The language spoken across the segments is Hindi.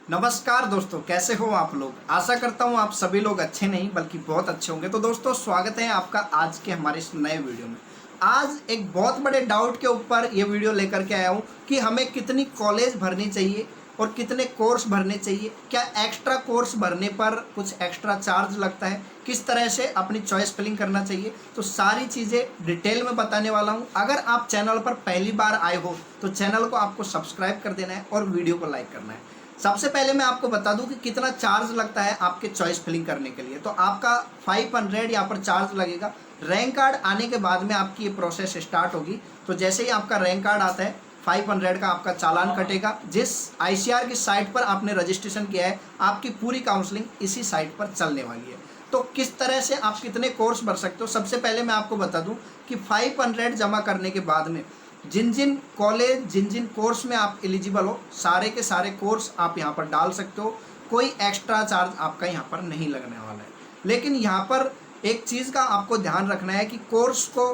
नमस्कार दोस्तों, कैसे हो आप लोग। आशा करता हूँ आप सभी लोग अच्छे नहीं बल्कि बहुत अच्छे होंगे। तो दोस्तों, स्वागत है आपका आज के हमारे इस नए वीडियो में। आज एक बहुत बड़े डाउट के ऊपर ये वीडियो लेकर के आया हूँ कि हमें कितनी कॉलेज भरनी चाहिए और कितने कोर्स भरने चाहिए। क्या एक्स्ट्रा कोर्स भरने पर कुछ एक्स्ट्रा चार्ज लगता है, किस तरह से अपनी चॉइस फिलिंग करना चाहिए, तो सारी चीज़ें डिटेल में बताने वाला हूँ। अगर आप चैनल पर पहली बार आए हो तो चैनल को आपको सब्सक्राइब कर देना है और वीडियो को लाइक करना है। सबसे पहले मैं आपको बता दूं कि कितना चार्ज लगता है आपके चॉइस फिलिंग करने के लिए। तो आपका 500 यहाँ पर चार्ज लगेगा। रैंक कार्ड आने के बाद में आपकी ये प्रोसेस स्टार्ट होगी। तो जैसे ही आपका रैंक कार्ड आता है 500 का आपका चालान कटेगा। जिस आईसीआर की साइट पर आपने रजिस्ट्रेशन किया है, आपकी पूरी काउंसलिंग इसी साइट पर चलने वाली है। तो किस तरह से आप कितने कोर्स भर सकते हो, सबसे पहले मैं आपको बता दूं कि 500 जमा करने के बाद में जिन जिन कॉलेज जिन जिन कोर्स में आप एलिजिबल हो, सारे के सारे कोर्स आप यहाँ पर डाल सकते हो। कोई एक्स्ट्रा चार्ज आपका यहाँ पर नहीं लगने वाला है। लेकिन यहाँ पर एक चीज़ का आपको ध्यान रखना है कि कोर्स को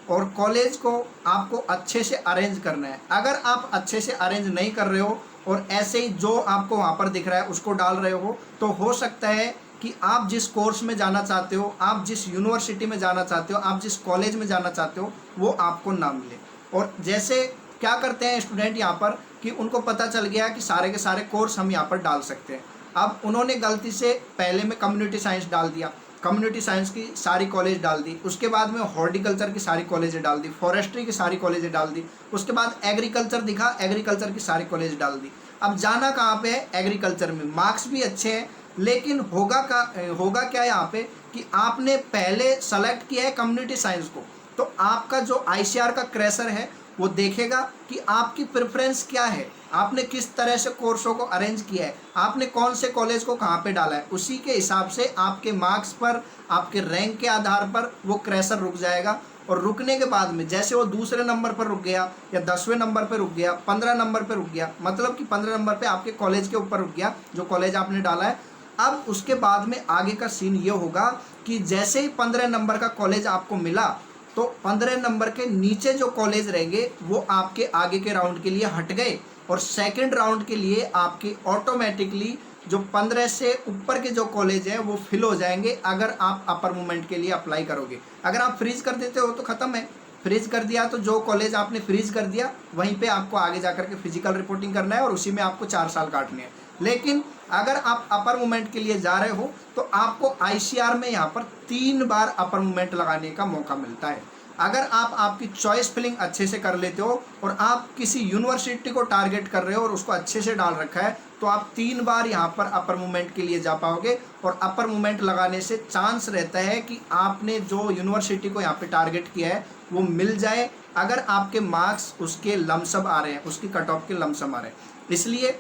और कॉलेज को आपको अच्छे से अरेंज करना है। अगर आप अच्छे से अरेंज नहीं कर रहे हो और ऐसे ही जो आपको वहाँ पर दिख रहा है उसको डाल रहे हो, तो हो सकता है कि आप जिस कोर्स में जाना चाहते हो, आप जिस यूनिवर्सिटी में जाना चाहते हो, आप जिस कॉलेज में जाना चाहते हो, वो आपको ना मिले। और जैसे क्या करते हैं स्टूडेंट यहाँ पर कि उनको पता चल गया कि सारे के सारे कोर्स हम यहाँ पर डाल सकते हैं। अब उन्होंने गलती से पहले में कम्युनिटी साइंस डाल दिया, कम्युनिटी साइंस की सारी कॉलेज डाल दी, उसके बाद में हॉर्टिकल्चर की सारी कॉलेजें डाल दी, फॉरेस्ट्री की सारी कॉलेजें डाल दी, उसके बाद एग्रीकल्चर दिखा, एग्रीकल्चर की सारी कॉलेज डाल दी। अब जाना कहाँ पे है? एग्रीकल्चर में। मार्क्स भी अच्छे हैं, लेकिन होगा क्या यहाँ पे कि आपने पहले सेलेक्ट किया है कम्युनिटी साइंस को, तो आपका जो आईसीआर का क्रैशर है वो देखेगा कि आपकी प्रेफरेंस क्या है, आपने किस तरह से कोर्सों को अरेंज किया है, आपने कौन से कॉलेज को कहाँ पे डाला है। उसी के हिसाब से आपके मार्क्स पर, आपके रैंक के आधार पर वो क्रैशर रुक जाएगा। और रुकने के बाद में जैसे वो दूसरे नंबर पर रुक गया या 10वें नंबर पर रुक गया, 15 नंबर पर रुक गया, मतलब कि 15 नंबर पर आपके कॉलेज के ऊपर रुक गया जो कॉलेज आपने डाला है। अब उसके बाद में आगे का सीन ये होगा कि जैसे ही 15 नंबर का कॉलेज आपको मिला, तो 15 नंबर के नीचे जो कॉलेज रहेंगे वो आपके आगे के राउंड के लिए हट गए और सेकंड राउंड के लिए आपके ऑटोमेटिकली जो 15 से ऊपर के जो कॉलेज हैं वो फिल हो जाएंगे। अगर आप अपर मूवमेंट के लिए अप्लाई करोगे, अगर आप फ्रीज कर देते हो तो ख़त्म है। फ्रीज कर दिया तो जो कॉलेज आपने फ्रीज कर दिया वहीं पे आपको आगे जा करके फिजिकल रिपोर्टिंग करना है और उसी में आपको 4 साल काटने हैं। लेकिन अगर आप अपर मूवमेंट के लिए जा रहे हो तो आपको आईसीआर में यहाँ पर 3 बार अपर मूवमेंट लगाने का मौका मिलता है। अगर आप आपकी चॉइस फिलिंग अच्छे से कर लेते हो और आप किसी यूनिवर्सिटी को टारगेट कर रहे हो और उसको अच्छे से डाल रखा है, तो आप 3 बार यहाँ पर अपर मूवमेंट के लिए जा पाओगे। और अपर मूवमेंट लगाने से चांस रहता है कि आपने जो यूनिवर्सिटी को यहाँ पे टारगेट किया है वो मिल जाए, अगर आपके मार्क्स उसके लमसम आ रहे हैं, उसकी कट ऑफ के लमसम आ रहे हैं। इसलिए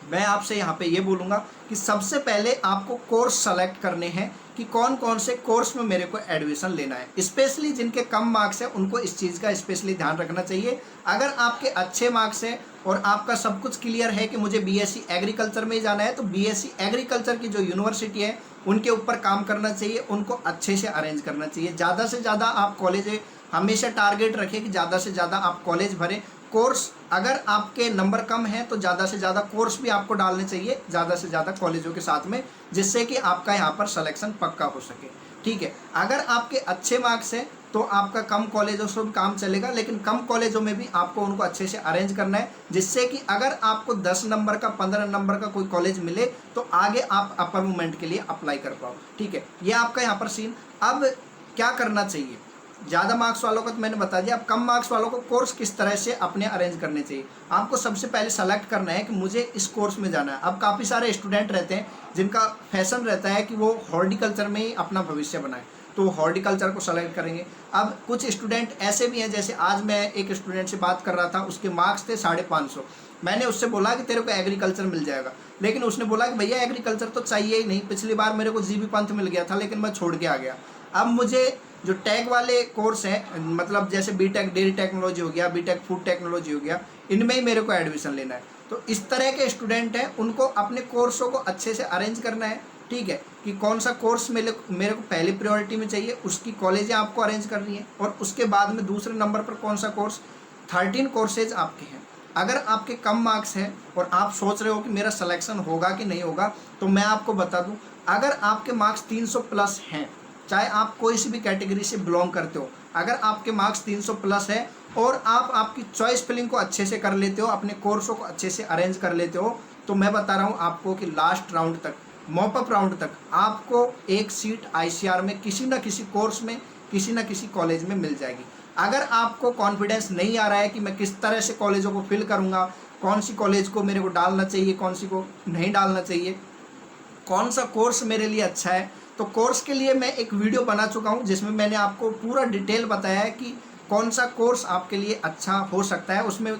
मैं आपसे यहाँ पे ये बोलूँगा कि सबसे पहले आपको कोर्स सेलेक्ट करने हैं कि कौन कौन से कोर्स में मेरे को एडमिशन लेना है। स्पेशली जिनके कम मार्क्स हैं उनको इस चीज़ का स्पेशली ध्यान रखना चाहिए। अगर आपके अच्छे मार्क्स हैं और आपका सब कुछ क्लियर है कि मुझे बीएससी एग्रीकल्चर में ही जाना है, तो बीएससी एग्रीकल्चर की जो यूनिवर्सिटी है उनके ऊपर काम करना चाहिए, उनको अच्छे से अरेंज करना चाहिए। ज़्यादा से ज़्यादा आप कॉलेज हमेशा टारगेट रखें कि ज़्यादा से ज़्यादा आप कॉलेज भरें। कोर्स अगर आपके नंबर कम है तो ज़्यादा से ज़्यादा कोर्स भी आपको डालने चाहिए, ज़्यादा से ज़्यादा कॉलेजों के साथ में, जिससे कि आपका यहाँ पर सिलेक्शन पक्का हो सके। ठीक है, अगर आपके अच्छे मार्क्स हैं तो आपका कम कॉलेजों से भी काम चलेगा, लेकिन कम कॉलेजों में भी आपको उनको अच्छे से अरेंज करना है, जिससे कि अगर आपको 10 नंबर का 15 नंबर का कोई कॉलेज मिले तो आगे आप अपर मूवमेंट के लिए अप्लाई कर पाओ। ठीक है, ये आपका यहाँ पर सीन। अब क्या करना चाहिए? ज़्यादा मार्क्स वालों को तो मैंने बता दिया। अब कम मार्क्स वालों को कोर्स किस तरह से अपने अरेंज करने चाहिए। आपको सबसे पहले सेलेक्ट करना है कि मुझे इस कोर्स में जाना है। अब काफ़ी सारे स्टूडेंट रहते हैं जिनका फैशन रहता है कि वो हॉर्टिकल्चर में ही अपना भविष्य बनाए, तो हॉर्टिकल्चर को सेलेक्ट करेंगे। अब कुछ स्टूडेंट ऐसे भी हैं, जैसे आज मैं एक स्टूडेंट से बात कर रहा था, उसके मार्क्स थे 550। मैंने उससे बोला कि तेरे को एग्रीकल्चर मिल जाएगा, लेकिन उसने बोला कि भैया एग्रीकल्चर तो चाहिए ही नहीं, पिछली बार मेरे को जीबी पंथ मिल गया था लेकिन मैं छोड़ के आ गया। अब मुझे जो टैग वाले कोर्स हैं, मतलब जैसे बीटेक डेयरी टेक्नोलॉजी हो गया, बीटेक फूड टेक्नोलॉजी हो गया, इनमें ही मेरे को एडमिशन लेना है। तो इस तरह के स्टूडेंट हैं, उनको अपने कोर्सों को अच्छे से अरेंज करना है। ठीक है, कि कौन सा कोर्स मेरे को पहली प्रायोरिटी में चाहिए, उसकी कॉलेजें आपको अरेंज करनी है। और उसके बाद में दूसरे नंबर पर कौन सा कोर्स, 13 कोर्सेज आपके हैं। अगर आपके कम मार्क्स हैं और आप सोच रहे हो कि मेरा सिलेक्शन होगा कि नहीं होगा, तो मैं आपको बता दूं, अगर आपके मार्क्स 300 प्लस हैं, चाहे आप कोई सी भी कैटेगरी से बिलोंग करते हो, अगर आपके मार्क्स 300 प्लस है और आप आपकी चॉइस फिलिंग को अच्छे से कर लेते हो, अपने कोर्सों को अच्छे से अरेंज कर लेते हो, तो मैं बता रहा हूँ आपको कि लास्ट राउंड तक, मॉपअप राउंड तक आपको एक सीट ICR में किसी न किसी कोर्स में, किसी न किसी कॉलेज में मिल जाएगी। अगर आपको कॉन्फिडेंस नहीं आ रहा है कि मैं किस तरह से कॉलेजों को फिल करूँगा, कौन सी कॉलेज को मेरे को डालना चाहिए, कौन सी को नहीं डालना चाहिए, कौन सा कोर्स मेरे लिए अच्छा है, तो कोर्स के लिए मैं एक वीडियो बना चुका हूं जिसमें मैंने आपको पूरा डिटेल बताया है कि कौन सा कोर्स आपके लिए अच्छा हो सकता है। उसमें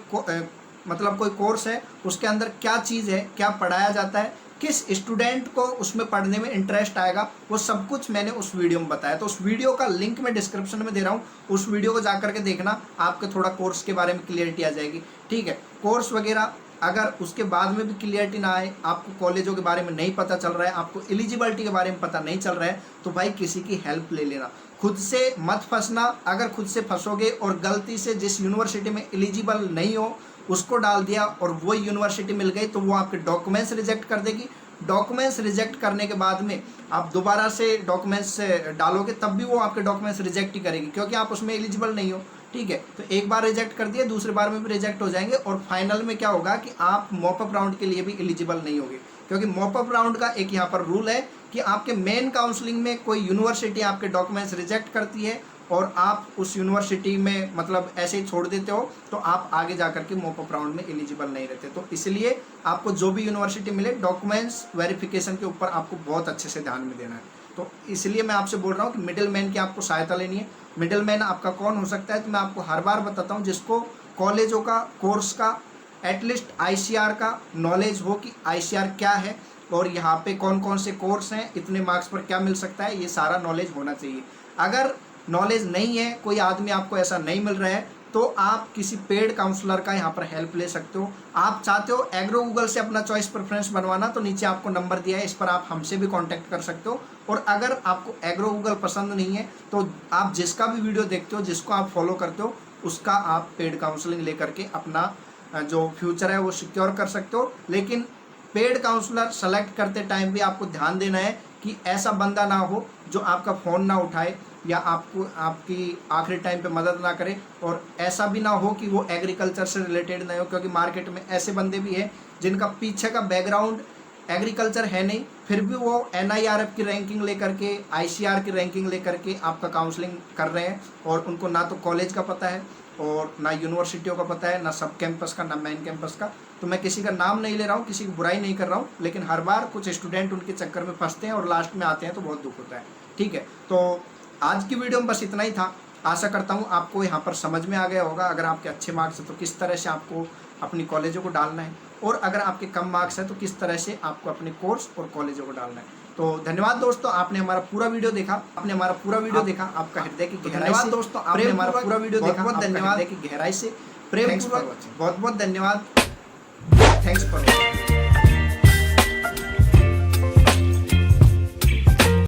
मतलब कोई कोर्स है, उसके अंदर क्या चीज़ है, क्या पढ़ाया जाता है, किस स्टूडेंट को उसमें पढ़ने में इंटरेस्ट आएगा, वो सब कुछ मैंने उस वीडियो में बताया। तो उस वीडियो का लिंक मैं डिस्क्रिप्शन में दे रहा हूँ, उस वीडियो को जा करके देखना, आपके थोड़ा कोर्स के बारे में क्लियरिटी आ जाएगी। ठीक है, कोर्स वगैरह अगर उसके बाद में भी क्लियरिटी ना आए, आपको कॉलेजों के बारे में नहीं पता चल रहा है, आपको एलिजिबिलिटी के बारे में पता नहीं चल रहा है, तो भाई किसी की हेल्प ले लेना, खुद से मत फंसना। अगर खुद से फंसोगे और गलती से जिस यूनिवर्सिटी में एलिजिबल नहीं हो उसको डाल दिया और वो यूनिवर्सिटी मिल गई, तो वो आपके डॉक्यूमेंट्स रिजेक्ट कर देगी। डॉक्यूमेंट्स रिजेक्ट करने के बाद में आप दोबारा से डॉक्यूमेंट्स डालोगे तब भी वो आपके डॉक्यूमेंट्स रिजेक्ट ही करेगी, क्योंकि आप उसमें एलिजिबल नहीं हो। ठीक है, तो एक बार रिजेक्ट कर दिए, दूसरी बार में भी रिजेक्ट हो जाएंगे और फाइनल में क्या होगा कि आप मॉपअप राउंड के लिए भी एलिजिबल नहीं होगे, क्योंकि मॉपअप राउंड का एक यहाँ पर रूल है कि आपके मेन काउंसलिंग में कोई यूनिवर्सिटी आपके डॉक्यूमेंट्स रिजेक्ट करती है और आप उस यूनिवर्सिटी में मतलब ऐसे ही छोड़ देते हो, तो आप आगे जा करके मॉपअप राउंड में एलिजिबल नहीं रहते। तो इसलिए आपको जो भी यूनिवर्सिटी मिले, डॉक्यूमेंट्स वेरिफिकेशन के ऊपर आपको बहुत अच्छे से ध्यान में देना है। तो इसलिए मैं आपसे बोल रहा हूँ कि मिडिल मैन की आपको सहायता लेनी है। मिडिल मैन आपका कौन हो सकता है, तो मैं आपको हर बार बताता हूँ, जिसको कॉलेजों का, कोर्स का, एटलीस्ट ICR का नॉलेज हो कि ICR क्या है और यहाँ पे कौन कौन से कोर्स हैं, इतने मार्क्स पर क्या मिल सकता है, ये सारा नॉलेज होना चाहिए। अगर नॉलेज नहीं है, कोई आदमी आपको ऐसा नहीं मिल रहा है, तो आप किसी पेड काउंसलर का यहाँ पर हेल्प ले सकते हो। आप चाहते हो एग्रो गूगल से अपना चॉइस प्रेफरेंस बनवाना, तो नीचे आपको नंबर दिया है, इस पर आप हमसे भी कांटेक्ट कर सकते हो। और अगर आपको एग्रो गूगल पसंद नहीं है, तो आप जिसका भी वीडियो देखते हो, जिसको आप फॉलो करते हो, उसका आप पेड काउंसलिंग लेकर के अपना जो फ्यूचर है वो सिक्योर कर सकते हो। लेकिन पेड काउंसलर सेलेक्ट करते टाइम भी आपको ध्यान देना है कि ऐसा बंदा ना हो जो आपका फ़ोन ना उठाए या आपको आपकी आखिरी टाइम पे मदद ना करे, और ऐसा भी ना हो कि वो एग्रीकल्चर से रिलेटेड नहीं हो, क्योंकि मार्केट में ऐसे बंदे भी हैं जिनका पीछे का बैकग्राउंड एग्रीकल्चर है नहीं, फिर भी वो NIRF की रैंकिंग लेकर के, ICR की रैंकिंग लेकर के आपका काउंसलिंग कर रहे हैं, और उनको ना तो कॉलेज का पता है और ना यूनिवर्सिटियों का पता है, ना सब कैंपस का, ना मेन कैंपस का। तो मैं किसी का नाम नहीं ले रहा हूँ, किसी की बुराई नहीं कर रहा हूँ, लेकिन हर बार कुछ स्टूडेंट उनके चक्कर में फंसते हैं और लास्ट में आते हैं तो बहुत दुख होता है। ठीक है, तो आज की वीडियो में बस इतना ही था। आशा करता हूँ आपको यहाँ पर समझ में आ गया होगा। अगर आपके अच्छे मार्क्स हैं तो किस तरह से आपको अपनी कॉलेजों को डालना है, और अगर आपके कम मार्क्स हैं तो किस तरह से आपको अपने कोर्स और कॉलेजों को डालना है। तो धन्यवाद दोस्तों, आपने हमारा पूरा वीडियो देखा, आपका हृदय की गहराई से, दोस्तों आपने हमारा पूरा वीडियो देखा, बहुत धन्यवाद, की गहराई से प्रेम पूर्वक बहुत बहुत धन्यवाद। Thanks for watching.